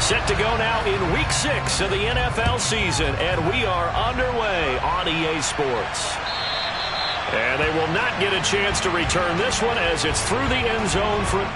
Set to go now in Week 6 of the NFL season, and we are underway on EA Sports. And they will not get a chance to return this one as it's through the end zone for...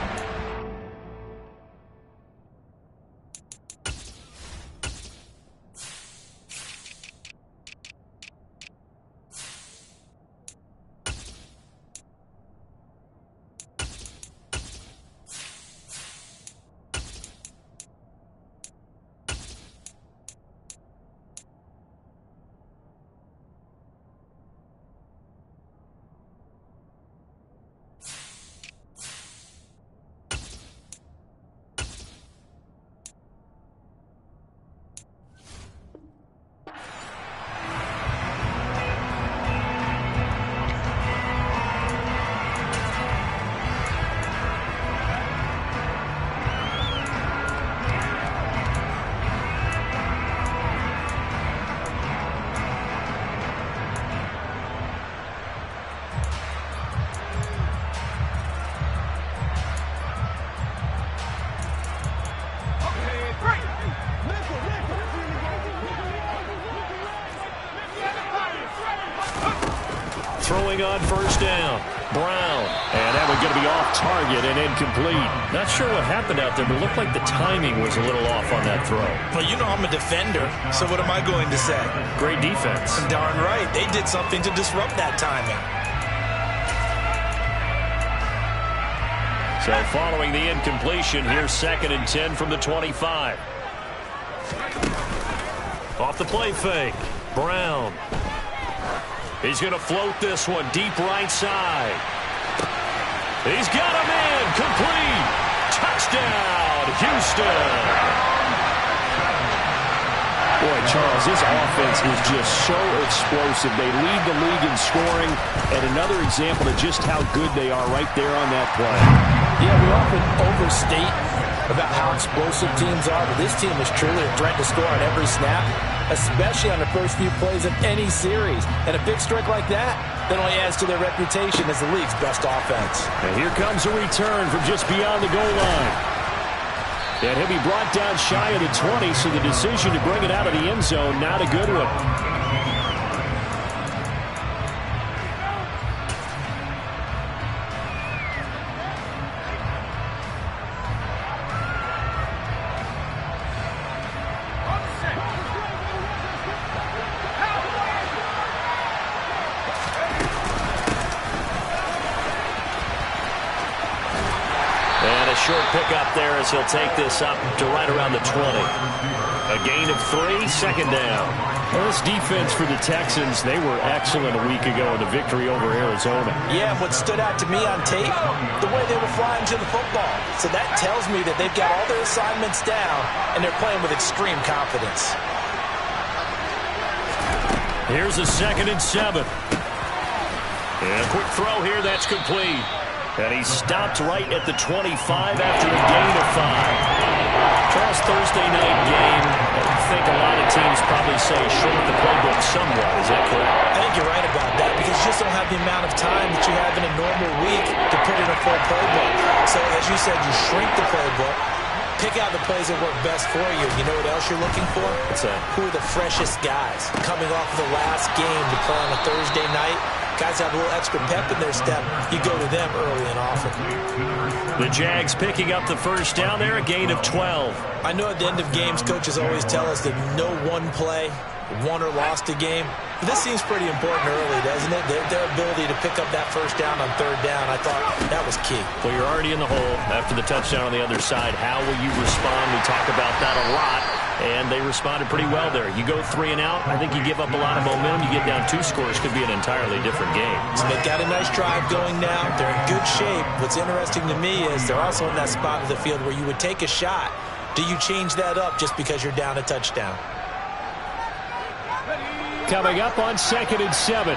Throwing on first down. Brown. And that one's going to be off target and incomplete. Not sure what happened out there, but it looked like the timing was a little off on that throw. Well, you know I'm a defender, so what am I going to say? Great defense. Darn right. They did something to disrupt that timing. So following the incompletion, here's 2nd and 10 from the 25. Off the play fake. Brown. He's going to float this one deep right side. He's got him in. Complete. Touchdown, Houston. Boy, Charles, this offense is just so explosive. They lead the league in scoring, and another example of just how good they are right there on that play. Yeah, we often overstate about how explosive teams are, but this team is truly a threat to score on every snap, especially on the first few plays of any series. And a big strike like that only adds to their reputation as the league's best offense. And here comes a return from just beyond the goal line. And he'll be brought down shy of the 20, so the decision to bring it out of the end zone, not a good one. Short pickup there as he'll take this up to right around the 20. A gain of 3, 2nd down. Well, this defense for the Texans, they were excellent a week ago in the victory over Arizona. Yeah, and what stood out to me on tape, the way they were flying to the football. So that tells me that they've got all their assignments down, and they're playing with extreme confidence. Here's a 2nd and 7. And a quick throw here, that's complete. And he stopped right at the 25 after a gain of 5. Charles, Thursday night game, I think a lot of teams probably say shrink the playbook somewhat. Is that correct? I think you're right about that because you just don't have the amount of time that you have in a normal week to put in a full playbook. So, as you said, you shrink the playbook, pick out the plays that work best for you. You know what else you're looking for? What's that? Who are the freshest guys coming off of the last game to play on a Thursday night? Guys have a little extra pep in their step. You go to them early and often. The Jags picking up the first down there, a gain of 12. I know at the end of games, coaches always tell us that no one play won or lost a game. But this seems pretty important early, doesn't it? Their ability to pick up that first down on 3rd down, I thought that was key. Well, you're already in the hole after the touchdown on the other side. How will you respond? We talk about that a lot. And they responded pretty well there. You go 3 and out, I think you give up a lot of momentum. You get down 2 scores, could be an entirely different game. So they've got a nice drive going now. They're in good shape. What's interesting to me is they're also in that spot of the field where you would take a shot. Do you change that up just because you're down a touchdown? Coming up on 2nd and 7.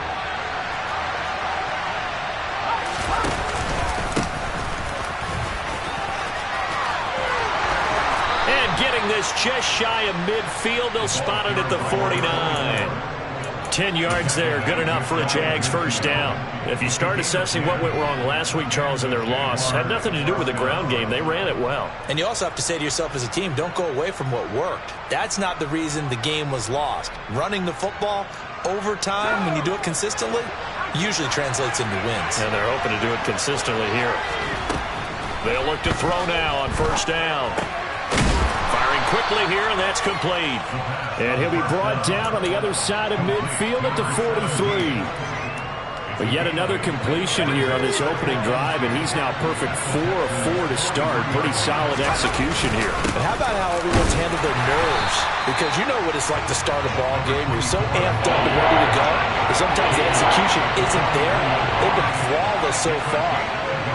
And getting this just shy of midfield, they'll spot it at the 49. 10 yards there, good enough for a Jags first down. If you start assessing what went wrong last week, Charles, in their loss, had nothing to do with the ground game. They ran it well. And you also have to say to yourself as a team, don't go away from what worked. That's not the reason the game was lost. Running the football over time, when you do it consistently, usually translates into wins. And they're hoping to do it consistently here. They'll look to throw now on first down. Firing quickly here, and that's complete. And he'll be brought down on the other side of midfield at the 43. But yet another completion here on this opening drive, and he's now perfect 4 of 4 to start. Pretty solid execution here. But how about how everyone's handled their nerves? Because you know what it's like to start a ball game. You're so amped up and ready to go, but sometimes the execution isn't there. They've been flawless so far.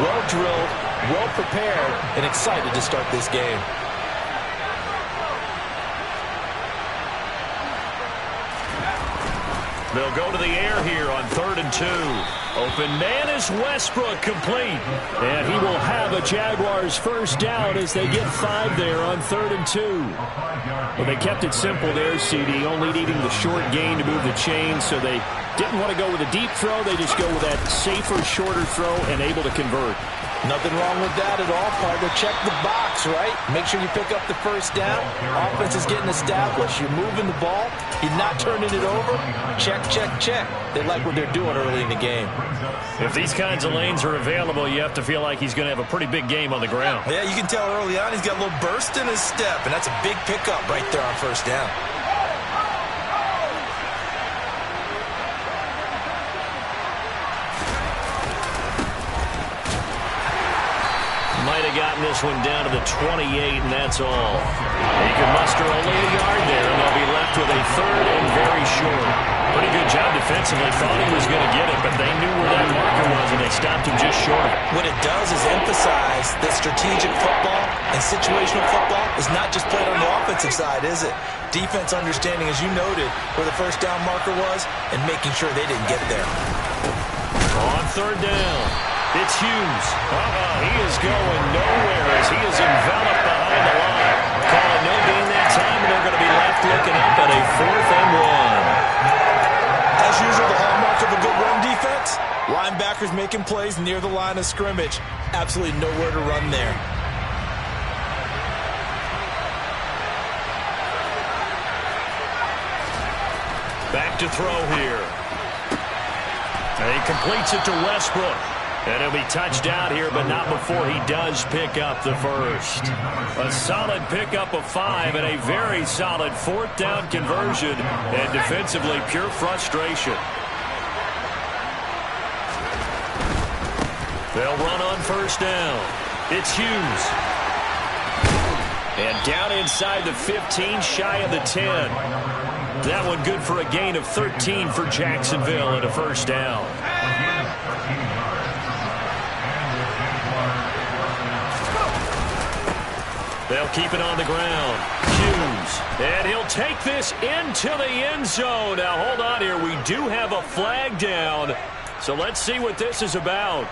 Well drilled, well prepared, and excited to start this game. They'll go to the air here on 3rd and 2. Open man is Westbrook, complete. And he will have a Jaguars first down as they get 5 there on 3rd and 2. Well, they kept it simple there, CD, only needing the short gain to move the chain, so they didn't want to go with a deep throw. They just go with that safer, shorter throw and able to convert. Nothing wrong with that at all, partner. Check the box, right? Make sure you pick up the first down. Offense is getting established. You're moving the ball. You're not turning it over. Check, check, check. They like what they're doing early in the game. If these kinds of lanes are available, you have to feel like he's going to have a pretty big game on the ground. Yeah, you can tell early on he's got a little burst in his step, and that's a big pickup right there on first down. Might have gotten this one down to the 28, and that's all. He can muster only a yard there, and they'll be left with a 3rd and very short. Pretty good job defensively. Thought he was going to get it, but they knew where that marker was, and they stopped him just short. What it does is emphasize that strategic football and situational football is not just played on the offensive side, is it? Defense understanding, as you noted, where the first down marker was and making sure they didn't get there. On 3rd down, it's Hughes. He is going nowhere as he is enveloped behind the line. Call it no gain that time, and they're going to be left looking up at a 4th and 1. As usual, the hallmark of a good run defense, linebackers making plays near the line of scrimmage. Absolutely nowhere to run there. Back to throw here. And he completes it to Westbrook. And he'll be touched out here, but not before he does pick up the first. A solid pickup of 5 and a very solid 4th down conversion. And defensively, pure frustration. They'll run on first down. It's Hughes. And down inside the 15, shy of the 10. That one good for a gain of 13 for Jacksonville and a first down. They'll keep it on the ground. Hughes. And he'll take this into the end zone. Now, hold on here. We do have a flag down. So let's see what this is about.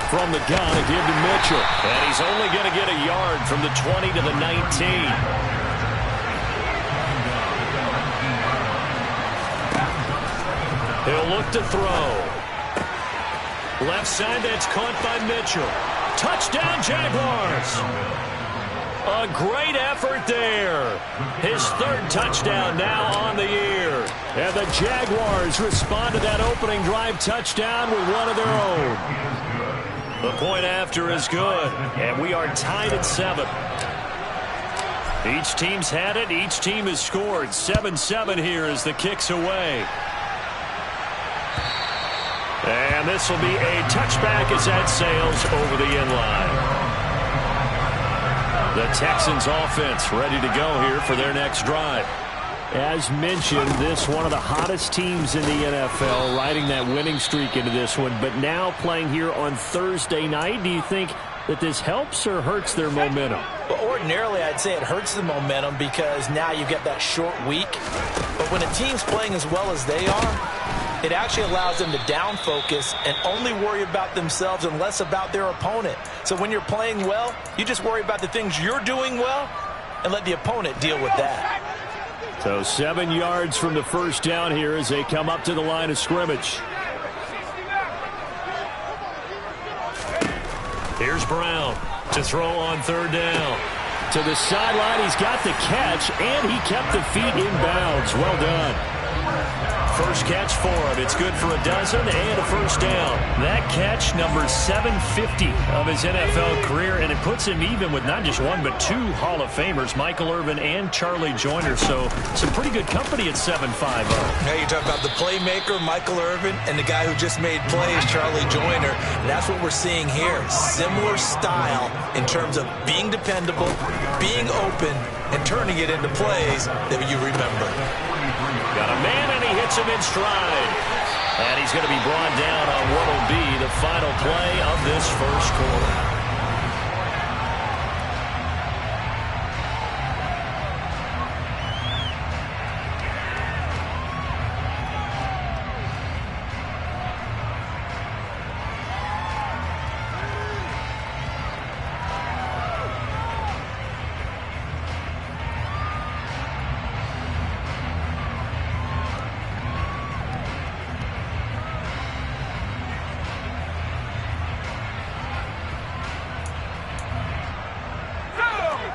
From the gun, a give to Mitchell. And he's only going to get a yard from the 20 to the 19. He'll look to throw. Left side, that's caught by Mitchell. Touchdown, Jaguars. A great effort there. His 3rd touchdown now on the year. And the Jaguars respond to that opening drive touchdown with one of their own. The point after is good, and we are tied at 7. Each team's had it. Each team has scored. 7-7 here as the kick's away. And this will be a touchback as that sails over the end line. The Texans offense ready to go here for their next drive. As mentioned, this one of the hottest teams in the NFL, riding that winning streak into this one, but now playing here on Thursday night. Do you think that this helps or hurts their momentum? Well, ordinarily, I'd say it hurts the momentum because now you get that short week. But when a team's playing as well as they are, it actually allows them to down focus and only worry about themselves and less about their opponent. So when you're playing well, you just worry about the things you're doing well and let the opponent deal with that. So 7 yards from the first down here as they come up to the line of scrimmage. Here's Brown to throw on third down. To the sideline, he's got the catch, and he kept the feet in bounds. Well done. First catch for him. It's good for a dozen and a first down. That catch, number 750 of his NFL career, and it puts him even with not just one but 2 Hall of Famers, Michael Irvin and Charlie Joyner. So some pretty good company at 7'5". Now you talk about the playmaker, Michael Irvin, and the guy who just made plays, Charlie Joyner. And that's what we're seeing here. Similar style in terms of being dependable, being open, and turning it into plays that you remember. Got a man, and he hits him in stride. And he's going to be brought down on what will be the final play of this first quarter.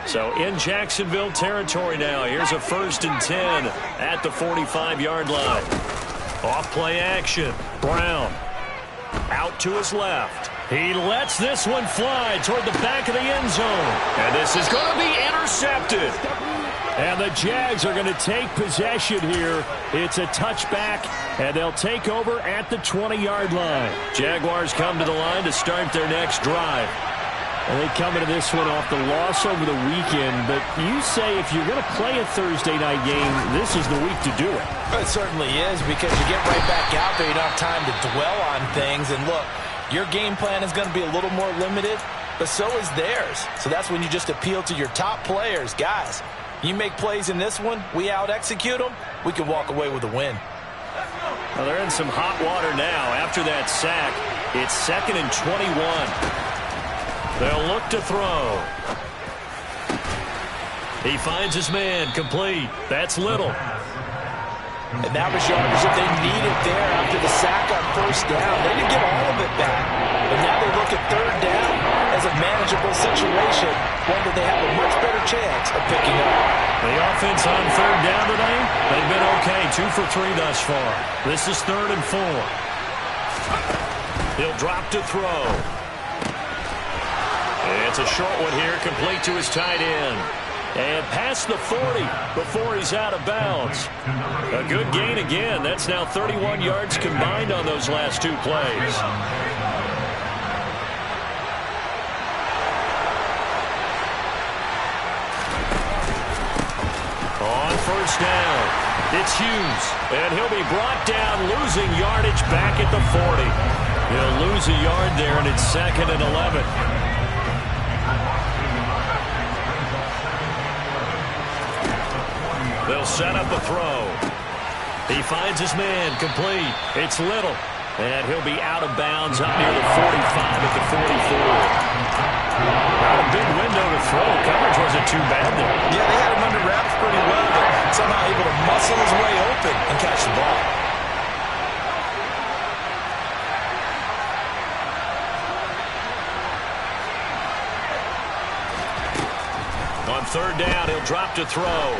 So in Jacksonville territory now. Here's a 1st and 10 at the 45-yard line. Off play action. Brown out to his left. He lets this one fly toward the back of the end zone. And this is going to be intercepted. And the Jags are going to take possession here. It's a touchback, and they'll take over at the 20-yard line. Jaguars come to the line to start their next drive. And they come into this one off the loss over the weekend. But you say if you're going to play a Thursday night game, this is the week to do it. It certainly is, because you get right back out there. You don't have time to dwell on things. And look, your game plan is going to be a little more limited, but so is theirs. So that's when you just appeal to your top players. Guys, you make plays in this one, we out-execute them, we can walk away with a win. Well, they're in some hot water now. After that sack, it's 2nd and 21. They'll look to throw. He finds his man, complete. That's Little. And that was yardage that they needed there after the sack on first down. They didn't get all of it back. But now they look at third down as a manageable situation, one that they have a much better chance of picking up. The offense on third down today, they've been okay. 2 for 3 thus far. This is 3rd and 4. He'll drop to throw. It's a short one here, complete to his tight end. And past the 40 before he's out of bounds. A good gain again. That's now 31 yards combined on those last 2 plays. On first down, it's Hughes. And he'll be brought down, losing yardage back at the 40. He'll lose a yard there, and it's 2nd and 11. They'll set up a throw. He finds his man, complete. It's Little. And he'll be out of bounds up near the 45 at the 44. Not a big window to throw. Coverage wasn't too bad there. Yeah, they had him under wraps pretty well, but somehow able to muscle his way open and catch the ball. On third down, he'll drop to throw.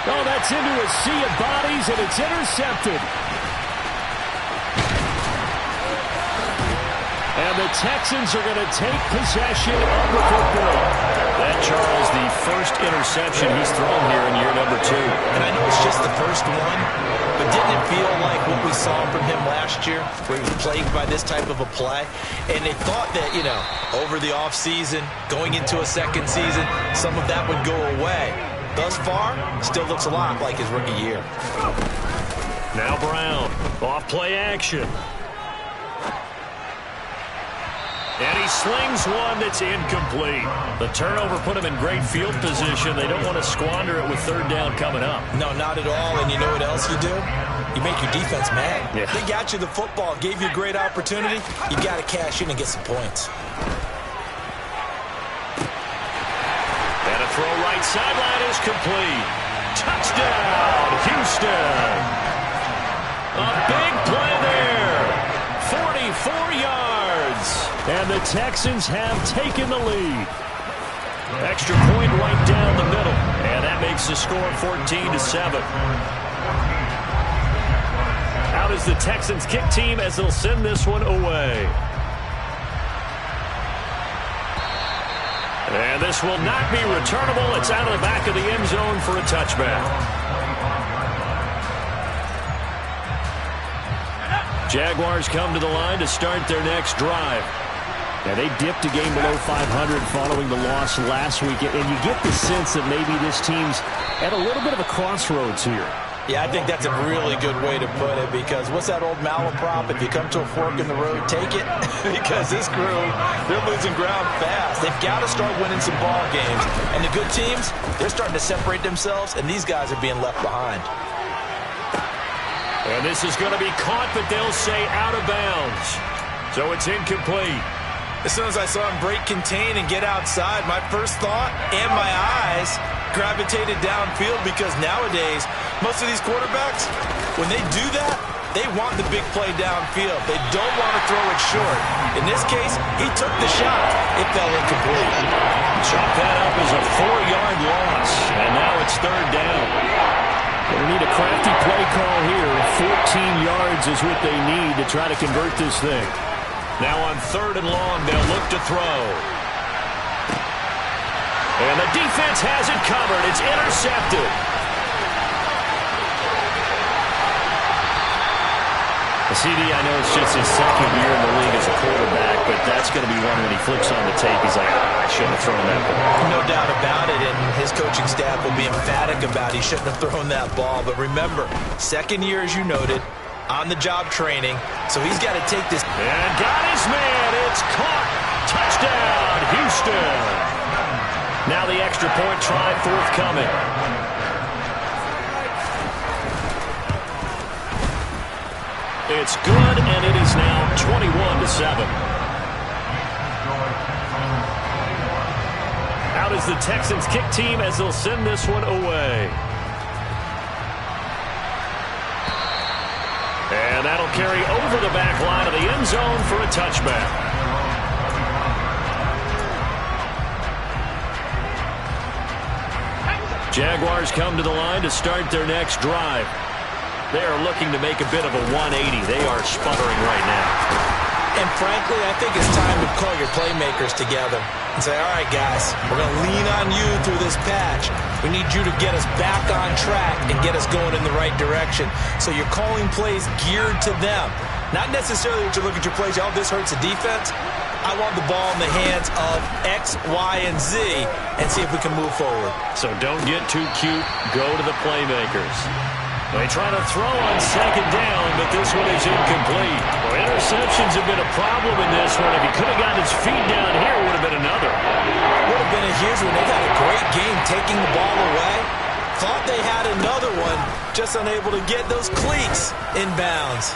Oh, that's into a sea of bodies, and it's intercepted. And the Texans are going to take possession of the football. That, Charles, the first interception he's thrown here in year number 2. And I know it's just the first one, but didn't it feel like what we saw from him last year, where he was plagued by this type of a play? And they thought that, you know, over the offseason, going into a second season, some of that would go away. thus far, still looks a lot like his rookie year. Now Brown, off play action. And he slings one that's incomplete. The turnover put him in great field position. They don't want to squander it with third down coming up. No, not at all. And you know what else you do? You make your defense mad. Yeah. They got you the football, gave you a great opportunity. You got to cash in and get some points. And a throw right sideline is complete. Touchdown, Houston. A big play there. 44 yards. And the Texans have taken the lead. Extra point right down the middle. And that makes the score 14-7. Out is the Texans kick team as they'll send this one away. And this will not be returnable. It's out of the back of the end zone for a touchback. Jaguars come to the line to start their next drive. Yeah, they dipped a game below 500 following the loss last week, and you get the sense that maybe this team's at a little bit of a crossroads here. Yeah, I think that's a really good way to put it, because what's that old malaprop? If you come to a fork in the road, take it. Because this crew, they're losing ground fast. They've got to start winning some ball games. And the good teams, they're starting to separate themselves, and these guys are being left behind. And this is going to be caught, but they'll say out of bounds. So it's incomplete. As soon as I saw him break contain and get outside, my first thought and my eyes gravitated downfield, because nowadays, most of these quarterbacks, when they do that, they want the big play downfield. They don't want to throw it short. In this case, he took the shot. It fell incomplete. Chalk that up as a 4-yard loss. And now it's third down. Going to need a crafty play call here. 14 yards is what they need to try to convert this thing. Now on third and long, they'll look to throw. And the defense has it covered. It's intercepted. CD, I know it's just his second year in the league as a quarterback, but that's going to be one when he flips on the tape. He's like, I shouldn't have thrown that ball. No doubt about it, and his coaching staff will be emphatic about he shouldn't have thrown that ball. But remember, second year, as you noted, on-the-job training, so he's got to take this. And got his man. It's caught. Touchdown, Houston. Now the extra point try forthcoming. It's good, and it is now 21-7. Out is the Texans kick team as they'll send this one away. And that'll carry over the back line of the end zone for a touchback. Jaguars come to the line to start their next drive. They are looking to make a bit of a 180. They are sputtering right now. And frankly, I think it's time to call your playmakers together and say, all right, guys, we're going to lean on you through this patch. We need you to get us back on track and get us going in the right direction. So you're calling plays geared to them. Not necessarily that you look at your plays, oh, this hurts the defense. I want the ball in the hands of X, Y, and Z and see if we can move forward. So don't get too cute. Go to the playmakers. They try to throw on second down, but this one is incomplete. Well, interceptions have been a problem in this one. If he could have gotten his feet down here, it would have been another. Would have been a huge one. They've had a great game taking the ball away. Thought they had another one, just unable to get those cleats in bounds.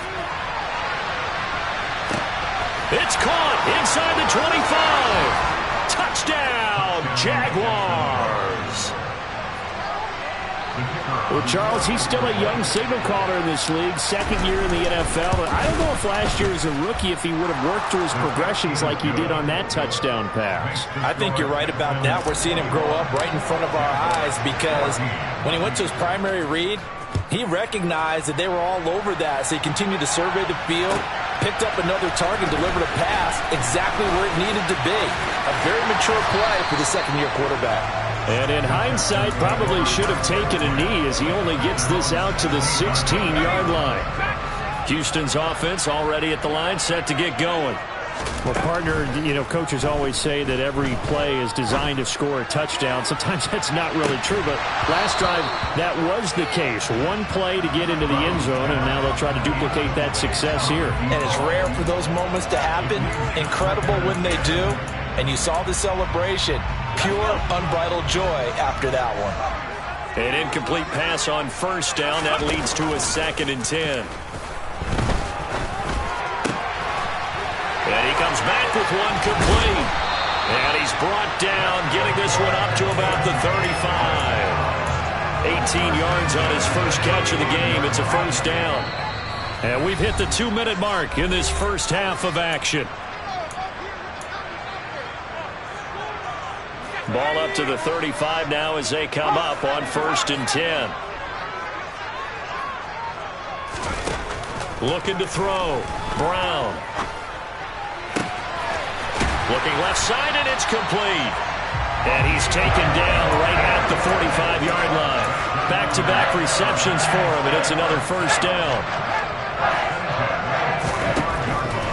It's caught inside the 25. Touchdown, Jaguars. Well, Charles, he's still a young signal caller in this league, second year in the NFL. But I don't know if last year as a rookie, if he would have worked through his progressions like he did on that touchdown pass. I think you're right about that. We're seeing him grow up right in front of our eyes, because when he went to his primary read, he recognized that they were all over that. So he continued to survey the field, picked up another target, delivered a pass exactly where it needed to be. A very mature play for the second-year quarterback. And in hindsight, probably should have taken a knee as he only gets this out to the 16-yard line. Houston's offense already at the line, set to get going. Well, partner, coaches always say that every play is designed to score a touchdown. Sometimes that's not really true, but last drive, that was the case. One play to get into the end zone, and now they'll try to duplicate that success here. And it's rare for those moments to happen. Incredible when they do. And you saw the celebration. Pure, unbridled joy after that one. An incomplete pass on first down. That leads to a 2nd and 10. And he comes back with one complete. And he's brought down, getting this one up to about the 35. 18 yards on his first catch of the game. It's a first down. And we've hit the 2-minute mark in this first half of action. Ball up to the 35 now as they come up on 1st and 10. Looking to throw. Brown. Looking left side, and it's complete. And he's taken down right at the 45-yard line. Back-to-back receptions for him, and it's another first down.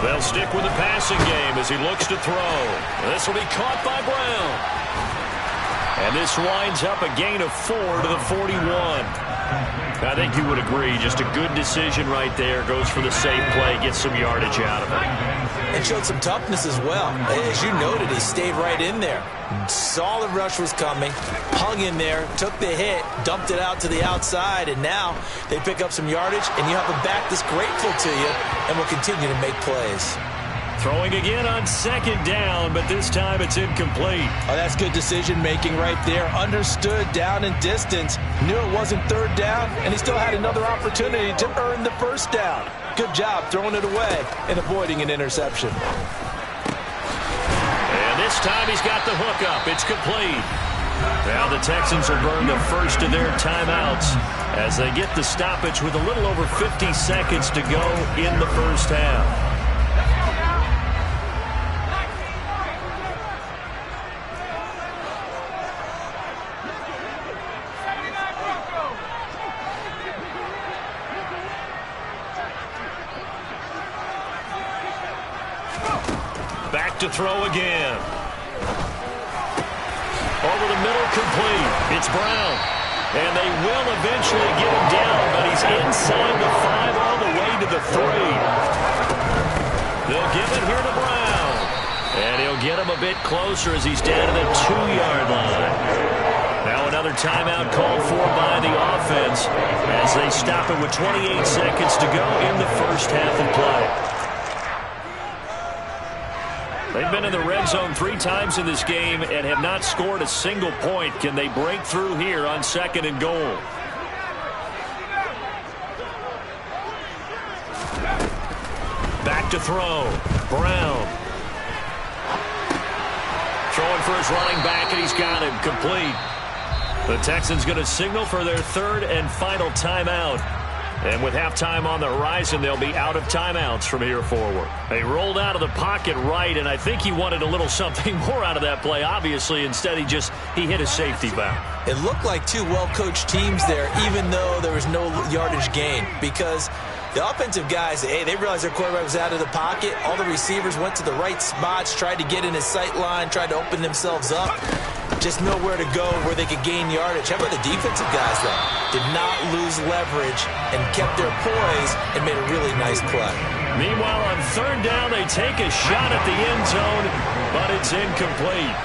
They'll stick with the passing game as he looks to throw. This will be caught by Brown. And this winds up a gain of 4 to the 41. I think you would agree, just a good decision right there. Goes for the safe play, gets some yardage out of it. And showed some toughness as well. As you noted, he stayed right in there. Saw the rush was coming, hung in there, took the hit, dumped it out to the outside, and now they pick up some yardage, and you have a back that's grateful to you and will continue to make plays. Throwing again on 2nd down, but this time it's incomplete. Oh, that's good decision-making right there. Understood down and distance. Knew it wasn't 3rd down, and he still had another opportunity to earn the 1st down. Good job throwing it away and avoiding an interception. And this time he's got the hook up. It's complete. Now the Texans will burn the first of their timeouts as they get the stoppage with a little over 50 seconds to go in the first half. Back to throw again. Over the middle, complete. It's Brown. And they will eventually get him down, but he's inside the 5 all the way to the 3. They'll give it here to Brown. And he'll get him a bit closer as he's down to the 2-yard line. Now another timeout called for by the offense as they stop it with 28 seconds to go in the first half of play. They've been in the red zone 3 times in this game and have not scored a single point. Can they break through here on 2nd and goal? Back to throw. Brown. Throwing for his running back, and he's got him complete. The Texans going to signal for their 3rd and final timeout. And with halftime on the horizon, they'll be out of timeouts from here forward. They rolled out of the pocket right, and I think he wanted a little something more out of that play, obviously. Instead, he hit a safety bound. It looked like 2 well-coached teams there, even though there was no yardage gain, because the offensive guys, they realized their quarterback was out of the pocket. All the receivers went to the right spots, tried to get in his sight line, tried to open themselves up. Just nowhere to go where they could gain yardage. How about the defensive guys, though? Did not lose leverage and kept their poise and made a really nice play. Meanwhile, on 3rd down, they take a shot at the end zone, but it's incomplete.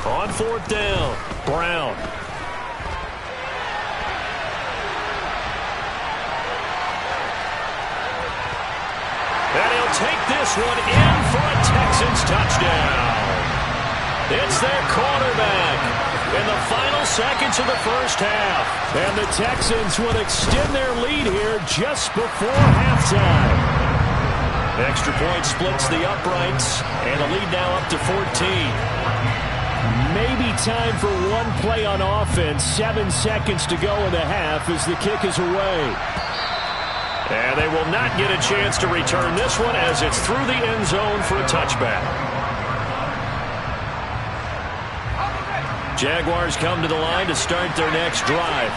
On 4th down, Brown. And he'll take this one in for a Texans touchdown. It's their quarterback in the final seconds of the first half. And the Texans would extend their lead here just before halftime. Extra point splits the uprights, and the lead now up to 14. Maybe time for one play on offense. 7 seconds to go in the half as the kick is away. And they will not get a chance to return this one as it's through the end zone for a touchback. Jaguars come to the line to start their next drive.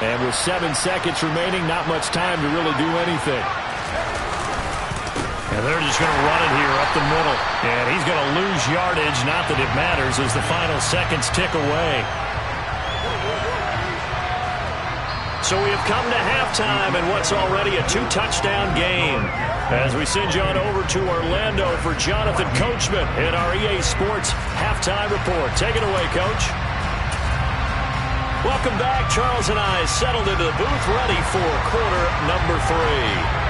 And with 7 seconds remaining, not much time to really do anything. And they're just going to run it here up the middle. And he's going to lose yardage. Not that it matters as the final seconds tick away. So we have come to halftime in what's already a 2-touchdown game. As we send you on over to Orlando for Jonathan Coachman in our EA Sports Halftime Report. Take it away, Coach. Welcome back. Charles and I settled into the booth ready for quarter number 3.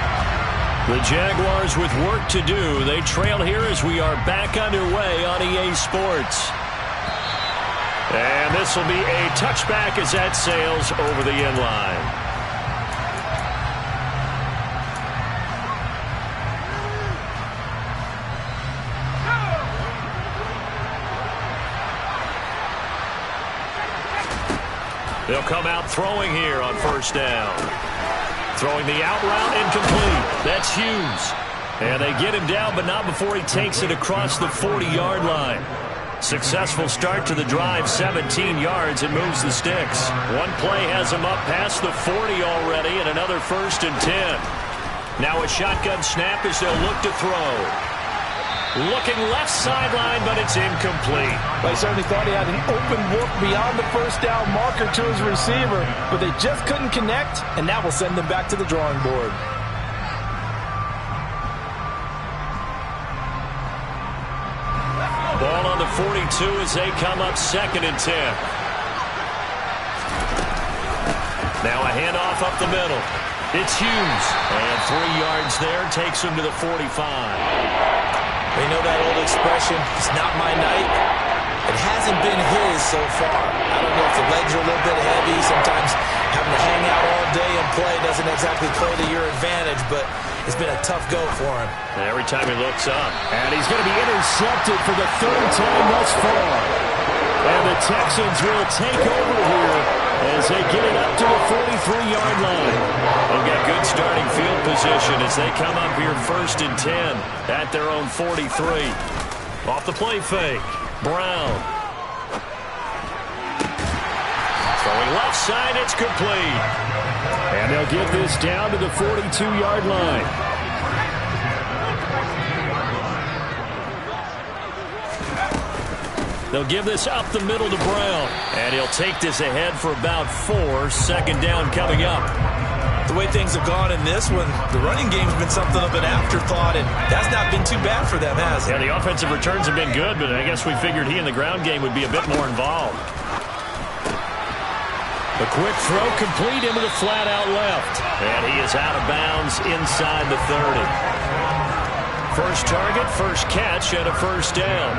The Jaguars with work to do. They trail here as we are back underway on EA Sports. And this will be a touchback as that sails over the end line. They'll come out throwing here on first down. Throwing the out route incomplete. That's Hughes. And they get him down, but not before he takes it across the 40-yard line. Successful start to the drive, 17 yards, and moves the sticks. One play has him up past the 40 already, and another 1st and 10. Now a shotgun snap as they'll look to throw. Looking left sideline, but it's incomplete. Well, he certainly thought he had an open look beyond the first down marker to his receiver, but they just couldn't connect, and that will send them back to the drawing board. Ball on the 42 as they come up 2nd and 10. Now a handoff up the middle. It's Hughes. And 3 yards there takes him to the 45. They know that old expression, it's not my night. It hasn't been his so far. I don't know if the legs are a little bit heavy. Sometimes having to hang out all day and play doesn't exactly play to your advantage, but it's been a tough go for him. Every time he looks up. And he's going to be intercepted for the 3rd time thus far. And the Texans will take over here as they get it up to the 43-yard line. They've got good starting field position as they come up here 1st and 10 at their own 43. Off the play fake. Brown. Throwing left side, it's complete. And they'll get this down to the 42-yard line. They'll give this up the middle to Brown. And he'll take this ahead for about 4. 2nd down coming up. The way things have gone in this one, the running game's been something of an afterthought, and that's not been too bad for them, has it? Yeah, the offensive returns have been good, but I guess we figured he in the ground game would be a bit more involved. A quick throw complete into the flat out left. And he is out of bounds inside the 30. First target, first catch, and a 1st down.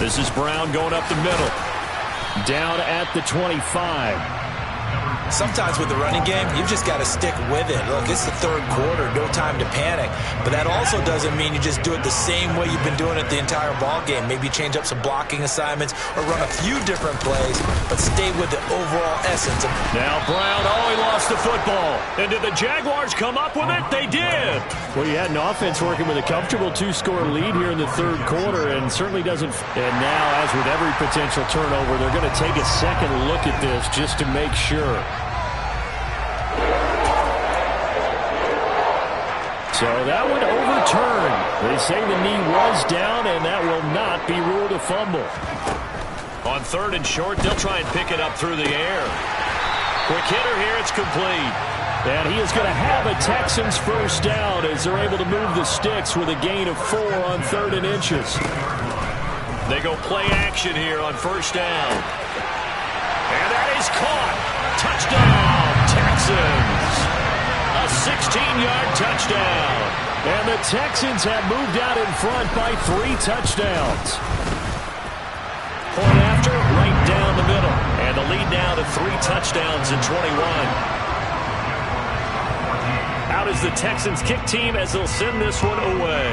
This is Brown going up the middle. Down at the 25. Sometimes with the running game, you've just got to stick with it. Look, it's the 3rd quarter, no time to panic. But that also doesn't mean you just do it the same way you've been doing it the entire ball game. Maybe change up some blocking assignments or run a few different plays, but stay with the overall essence of it. Now Brown, he lost the football. And did the Jaguars come up with it? They did. Well, you had an offense working with a comfortable 2-score lead here in the 3rd quarter, and certainly doesn't. And now, as with every potential turnover, they're going to take a second look at this just to make sure. So that one overturned. They say the knee was down, and that will not be ruled a fumble. On 3rd and short, they'll try and pick it up through the air. Quick hitter here, it's complete. And he is going to have a Texans 1st down as they're able to move the sticks with a gain of 4 on 3rd and inches. They go play action here on 1st down. And that is caught. Touchdown, Texans. A 16-yard touchdown. And the Texans have moved out in front by 3 touchdowns. Point after, right down the middle. And the lead now to 3 touchdowns in 21. Out is the Texans kick team as they'll send this one away.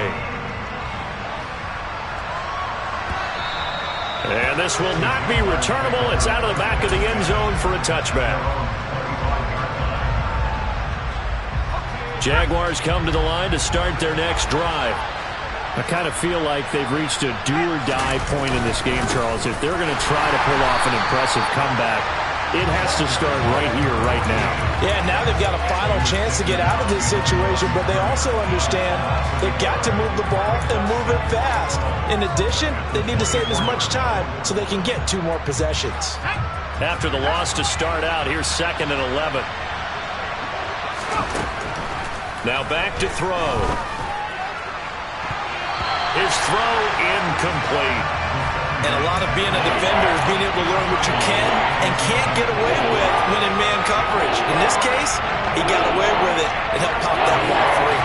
And this will not be returnable. It's out of the back of the end zone for a touchback. Jaguars come to the line to start their next drive. I kind of feel like they've reached a do-or-die point in this game, Charles. If they're going to try to pull off an impressive comeback, it has to start right here, right now. Yeah, now they've got a final chance to get out of this situation, but they also understand they've got to move the ball and move it fast. In addition, they need to save as much time so they can get 2 more possessions. After the loss to start out, here's 2nd and 11. Now back to throw. His throw incomplete. And a lot of being a defender is being able to learn what you can and can't get away with when in man coverage. In this case, he got away with it and helped pop that ball free.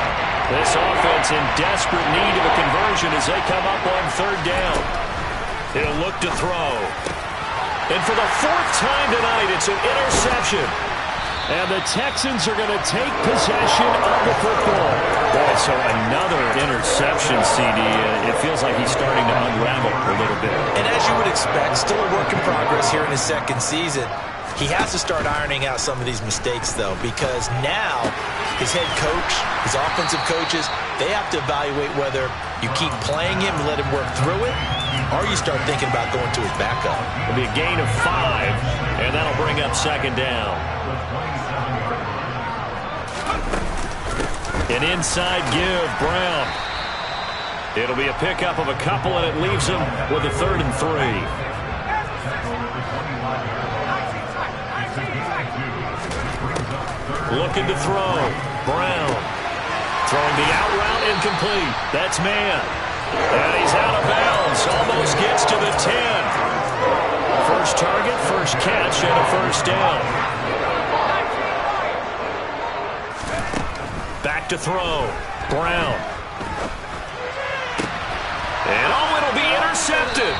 This offense in desperate need of a conversion as they come up on 3rd down. He'll look to throw. And for the 4th time tonight, it's an interception. And the Texans are going to take possession of the football. Boy, so another interception, CD. It feels like he's starting to unravel a little bit. And as you would expect, still a work in progress here in his 2nd season. He has to start ironing out some of these mistakes, though, because now his head coach, his offensive coaches, they have to evaluate whether you keep playing him and let him work through it, or you start thinking about going to his backup. It'll be a gain of 5, and that'll bring up 2nd down. An inside give, Brown. It'll be a pickup of a couple, and it leaves him with a 3rd and 3. Looking to throw. Brown. Throwing the out route incomplete. That's man. And he's out of bounds. Almost gets to the 10. First target, first catch, and a 1st down. Back to throw. Brown. And it'll be intercepted.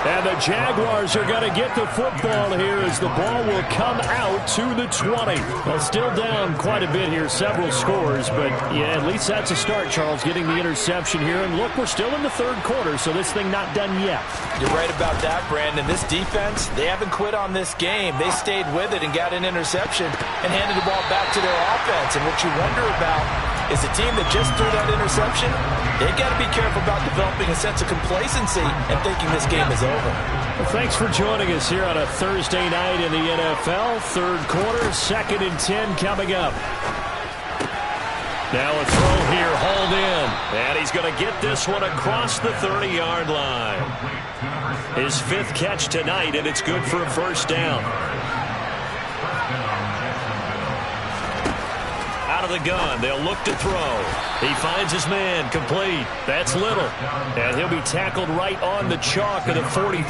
And the Jaguars are going to get the football here as the ball will come out to the 20. Well, still down quite a bit here, several scores, but yeah, at least that's a start, Charles, getting the interception here. And look, we're still in the 3rd quarter, so this thing not done yet. You're right about that, Brandon. This defense, they haven't quit on this game. They stayed with it and got an interception and handed the ball back to their offense. And what you wonder about is the team that just threw that interception, they've got to be careful about developing a sense of complacency and thinking this game is over. Well, thanks for joining us here on a Thursday night in the NFL. 3rd quarter, 2nd and 10 coming up. Now a throw here, hauled in. And he's going to get this one across the 30-yard line. His 5th catch tonight, and it's good for a 1st down. Out of the gun, they'll look to throw. He finds his man, complete. That's Little. And he'll be tackled right on the chalk of the 45.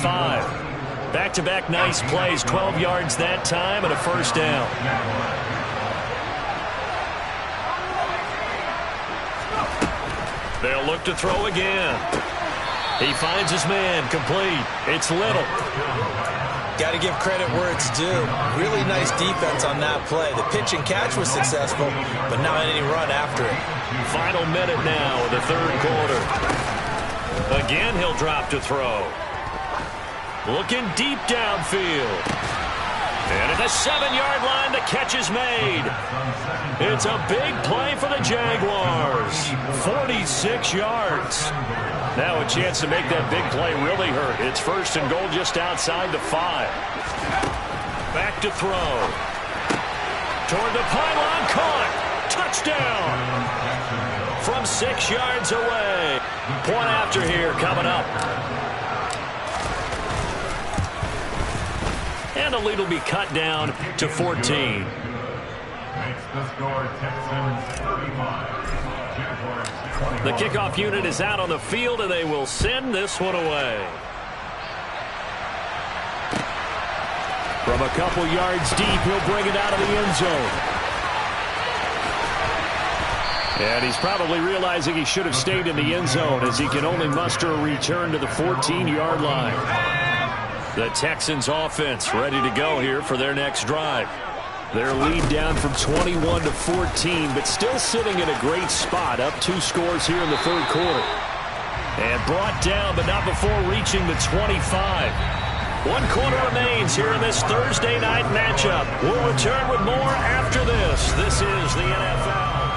Back-to-back nice plays, 12 yards that time, and a 1st down. They'll look to throw again. He finds his man, complete. It's Little. Got to give credit where it's due. Really nice defense on that play. The pitch and catch was successful, but not any run after it. Final minute now of the 3rd quarter. Again, he'll drop to throw. Looking deep downfield. And at the 7-yard line, the catch is made. It's a big play for the Jaguars. 46 yards. Now a chance to make that big play really hurt. It's 1st and goal just outside the 5. Back to throw. Toward the pylon, caught. Touchdown. From 6 yards away. Point after here coming up. And the lead will be cut down to 14. The kickoff unit is out on the field, and they will send this one away. From a couple yards deep, he'll bring it out of the end zone. And he's probably realizing he should have stayed in the end zone as he can only muster a return to the 14-yard line. The Texans offense ready to go here for their next drive. Their lead down from 21 to 14, but still sitting in a great spot, up 2 scores here in the third quarter. And brought down, but not before reaching the 25. 1 quarter remains here in this Thursday night matchup. We'll return with more after this. This is the NFL.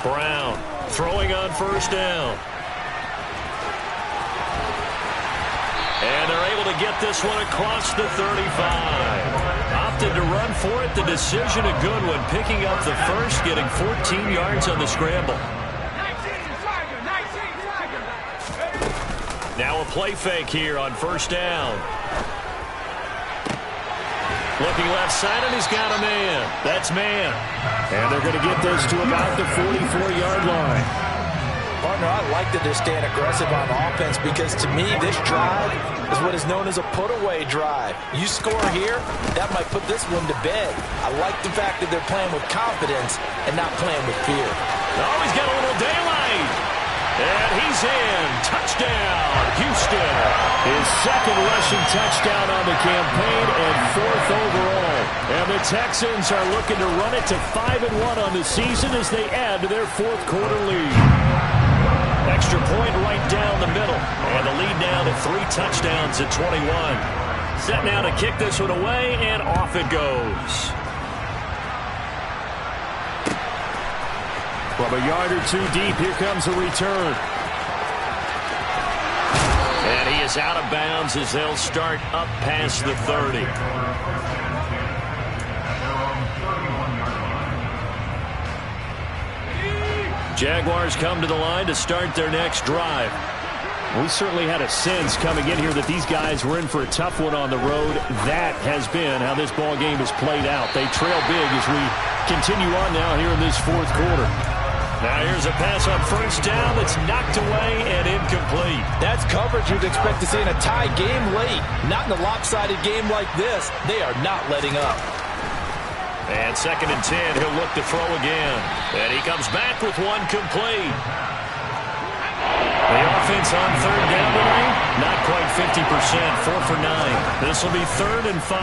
Brown throwing on first down. And they're able to get this one across the 35. Opted to run for it. The decision a good one. Picking up the first, getting 14 yards on the scramble. Now a play fake here on first down. Looking left side, and he's got a man. That's man. And they're going to get this to about the 44-yard line. Partner, I like that they're staying aggressive on offense because, to me, this drive is what is known as a put-away drive. You score here, that might put this one to bed. I like the fact that they're playing with confidence and not playing with fear. Oh, he's got a little daylight. And he's in. Touchdown, Houston. His second rushing touchdown on the campaign and 4th overall. And the Texans are looking to run it to 5-1 on the season as they add to their 4th quarter lead. Extra point right down the middle. And the lead now to 3 touchdowns at 21. Set now to kick this one away, and off it goes. From a yard or 2 deep, here comes a return. And he is out of bounds as they'll start up past the 30. Jaguars come to the line to start their next drive. We certainly had a sense coming in here that these guys were in for a tough one on the road. That has been how this ball game has played out. They trail big as we continue on now here in this 4th quarter. Now here's a pass on first down that's knocked away and incomplete. That's coverage you'd expect to see in a tie game late. Not in a lopsided game like this. They are not letting up. And 2nd and 10, he'll look to throw again. And he comes back with one complete. The offense on 3rd down today, not quite 50%, 4 for 9. This will be 3rd and 5.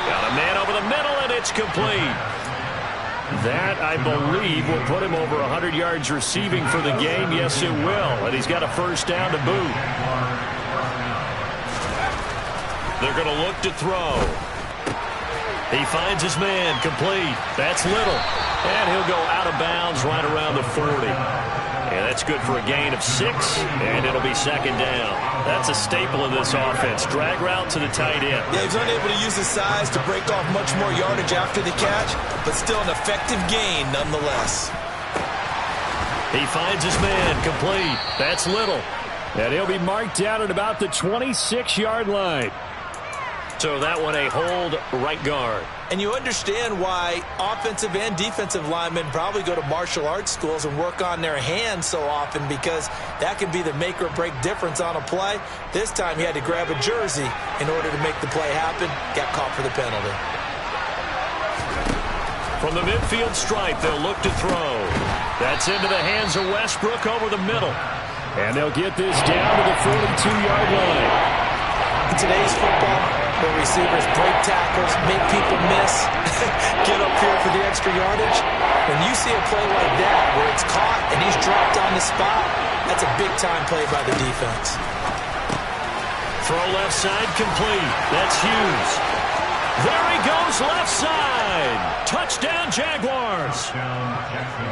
Got a man over the middle, and it's complete. That, I believe, will put him over 100 yards receiving for the game. Yes, it will. And he's got a first down to boot. They're going to look to throw. He finds his man, complete. That's Little. And he'll go out of bounds right around the 40. And that's good for a gain of 6, and it'll be 2nd down. That's a staple of this offense. Drag route to the tight end. Yeah, he's unable to use his size to break off much more yardage after the catch, but still an effective gain nonetheless. He finds his man, complete. That's Little. And he'll be marked down at about the 26-yard line. So that one a hold right guard. And you understand why offensive and defensive linemen probably go to martial arts schools and work on their hands so often, because that can be the make or break difference on a play. This time he had to grab a jersey in order to make the play happen. Got caught for the penalty. From the midfield stripe, they'll look to throw. That's into the hands of Westbrook over the middle. And they'll get this down to the 42-yard line. In today's football, where receivers break tackles, make people miss, get up here for the extra yardage, when you see a play like that where it's caught and he's dropped on the spot, that's a big-time play by the defense. Throw left side, complete. That's Hughes. There he goes, left side. Touchdown, Jaguars.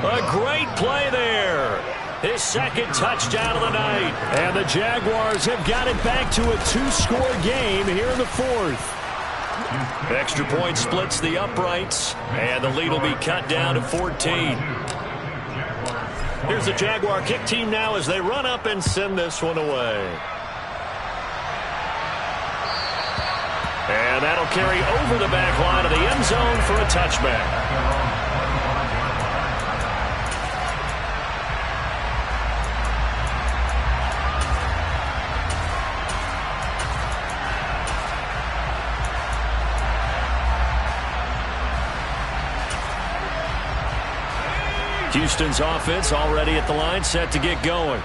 A great play there. His 2nd touchdown of the night. And the Jaguars have got it back to a 2-score game here in the 4th. Extra point splits the uprights, and the lead will be cut down to 14. Here's the Jaguar kick team now as they run up and send this one away. And that'll carry over the back line of the end zone for a touchback. Houston's offense already at the line, set to get going.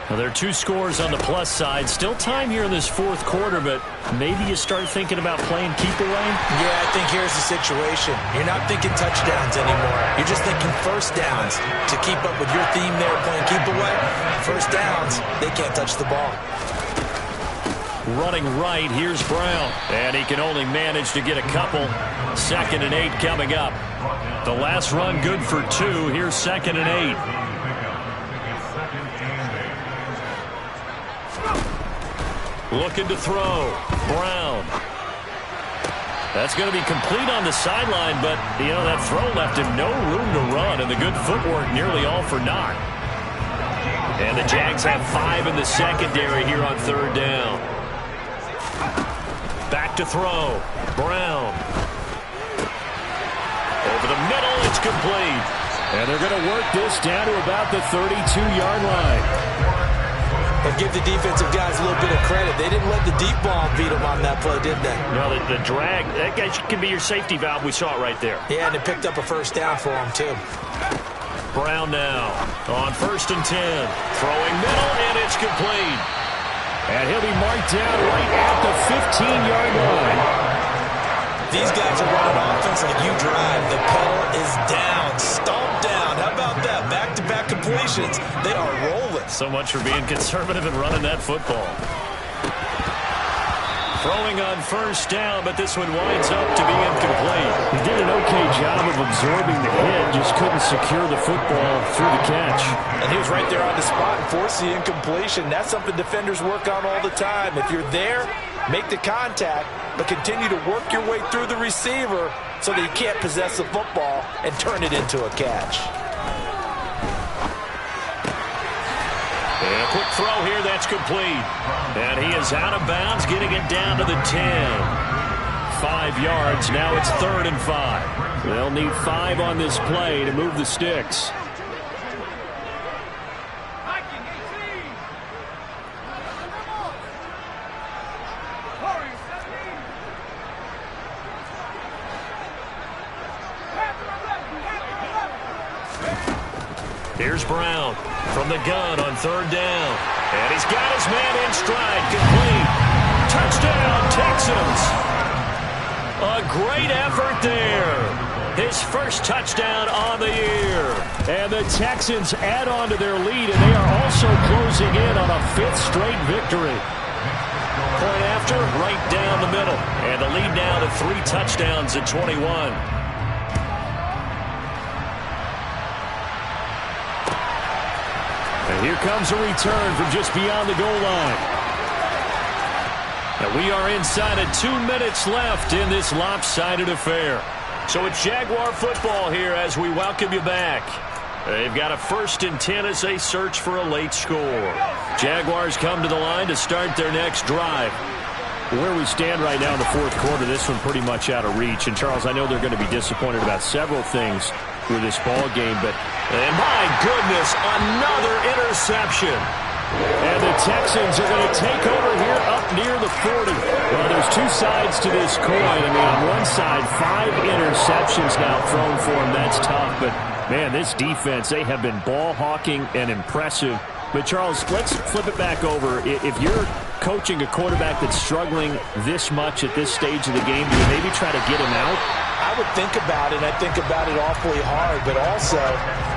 Now, there are 2 scores on the plus side. Still time here in this fourth quarter, but maybe you start thinking about playing keep away? Yeah, I think here's the situation. You're not thinking touchdowns anymore. You're just thinking first downs. To keep up with your theme there, playing keep away, first downs, they can't touch the ball. Running right, here's Brown. And he can only manage to get a couple. 2nd and 8 coming up. The last run good for 2. Here's 2nd and 8. Looking to throw. Brown. That's going to be complete on the sideline, but, you know, that throw left him no room to run, and the good footwork nearly all for naught. And the Jags have 5 in the secondary here on 3rd down. Back to throw. Brown. Over the middle, it's complete. And they're going to work this down to about the 32-yard line. But give the defensive guys a little bit of credit. They didn't let the deep ball beat them on that play, did they? No, the drag, that guy can be your safety valve. We saw it right there. Yeah, and it picked up a first down for them, too. Brown now on 1st and 10. Throwing middle, and it's complete. And he'll be marked down right at the 15-yard line. These guys are running offense like you drive. The pedal is down, stomped down. How about that? Back-to-back completions. They are rolling. So much for being conservative and running that football. Throwing on 1st down, but this one winds up to be incomplete. He did an okay job of absorbing the hit, just couldn't secure the football through the catch. And he was right there on the spot and forced the incompletion. That's something defenders work on all the time. If you're there, make the contact, but continue to work your way through the receiver so that you can't possess the football and turn it into a catch. And a quick throw here, that's complete. And he is out of bounds, getting it down to the 10. 5 yards, now it's 3rd and 5. They'll need 5 on this play to move the sticks. Here's Brown from the gun on 3rd down. And he's got his man in stride. Complete. Touchdown, Texans. A great effort there. His first touchdown on the year. And the Texans add on to their lead, and they are also closing in on a 5th straight victory. Point after, right down the middle. And the lead now to 3 touchdowns at 21. And here comes a return from just beyond the goal line. And we are inside of 2 minutes left in this lopsided affair. So it's Jaguar football here as we welcome you back. They've got a 1st and 10 as they search for a late score. Jaguars come to the line to start their next drive. Where we stand right now in the 4th quarter, this one pretty much out of reach. And, Charles, I know they're going to be disappointed about several things with this ball game, but and my goodness, another interception. And the Texans are going to take over here up near the 40. Well, there's 2 sides to this coin. I mean, on one side, 5 interceptions now thrown for them. That's tough, but, man, this defense, they have been ball hawking and impressive. But, Charles, let's flip it back over. If you're coaching a quarterback that's struggling this much at this stage of the game, do you maybe try to get him out? I would think about it, and I think about it awfully hard, but also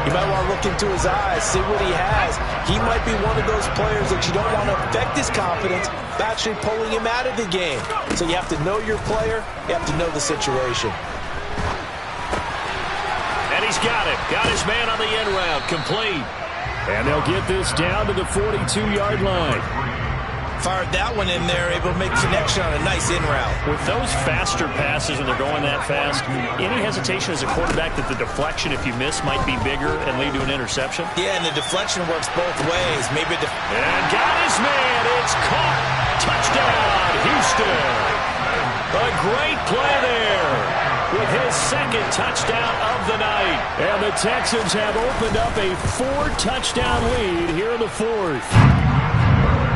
you might want to look into his eyes, see what he has. He might be one of those players that you don't want to affect his confidence by actually pulling him out of the game. So you have to know your player, you have to know the situation. And he's got it. Got his man on the end route, complete. And they'll get this down to the 42-yard line. Fired that one in there, able to make connection on a nice in route. With those faster passes when they're going that fast, any hesitation as a quarterback that the deflection, if you miss, might be bigger and lead to an interception? Yeah, and the deflection works both ways. Maybe and got his man. It's caught. Touchdown, Houston. A great play there with his 2nd touchdown of the night. And the Texans have opened up a 4-touchdown lead here in the 4th.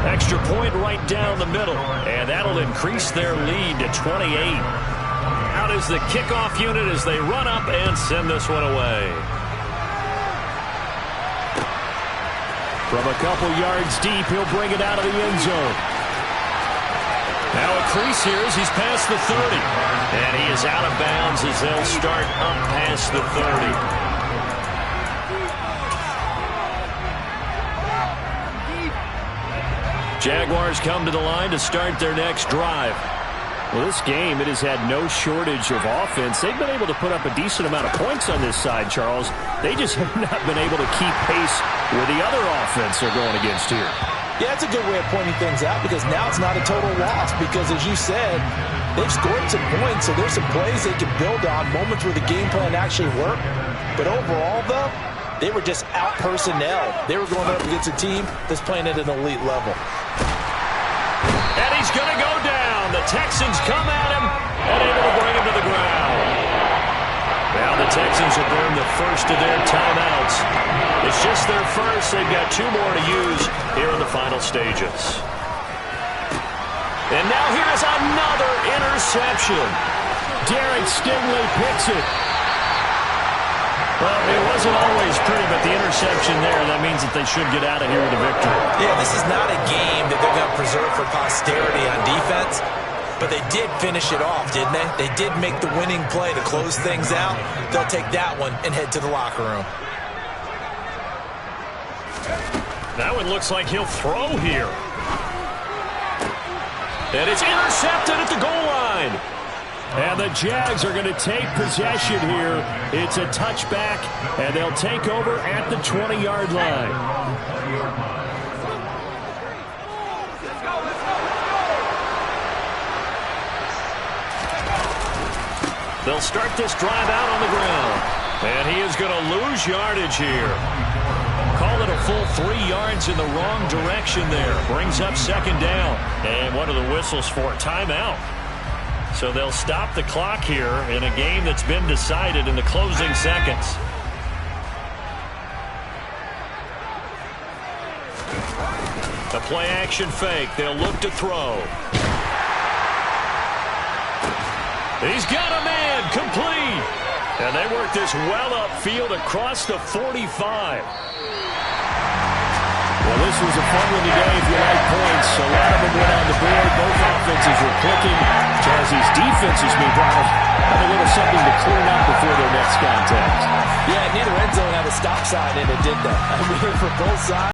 Extra point right down the middle, and that'll increase their lead to 28. Out is the kickoff unit as they run up and send this one away. From a couple yards deep, he'll bring it out of the end zone. Now a crease here as he's past the 30. And he is out of bounds as they'll start up past the 30. Jaguars come to the line to start their next drive. Well, this game, it has had no shortage of offense. They've been able to put up a decent amount of points on this side, Charles. They just have not been able to keep pace with the other offense they're going against here. Yeah, that's a good way of pointing things out because now it's not a total loss because, as you said, they've scored some points, so there's some plays they can build on, moments where the game plan actually worked. But overall, though, they were just out-personnel. They were going up against a team that's playing at an elite level. And he's going to go down. The Texans come at him and able to bring him to the ground. Now the Texans have burned the first of their timeouts. It's just their first. They've got 2 more to use here in the final stages. And now here is another interception. Derek Stingley picks it. Well, it wasn't always pretty, but the interception there, that means that they should get out of here with a victory. Yeah, this is not a game that they're going to preserve for posterity on defense, but they did finish it off, didn't they? They did make the winning play to close things out. They'll take that one and head to the locker room. Now it looks like he'll throw here. And it's intercepted at the goal line. And the Jags are going to take possession here. It's a touchback, and they'll take over at the 20-yard line. They'll start this drive out on the ground. And he is going to lose yardage here. Call it a full 3 yards in the wrong direction there. Brings up second down. And what are the whistles for? Timeout. So they'll stop the clock here in a game that's been decided in the closing seconds. A play-action fake. They'll look to throw. He's got a man. Complete. And they work this well upfield across the 45. Well, this was a fun one today if you like points. A lot of them went on the board. Both offenses were clicking. Charles's defenses, meanwhile, have a little something to clean up before their next contact. Yeah, neither end zone had a stop sign in it, did they? I mean, for both sides.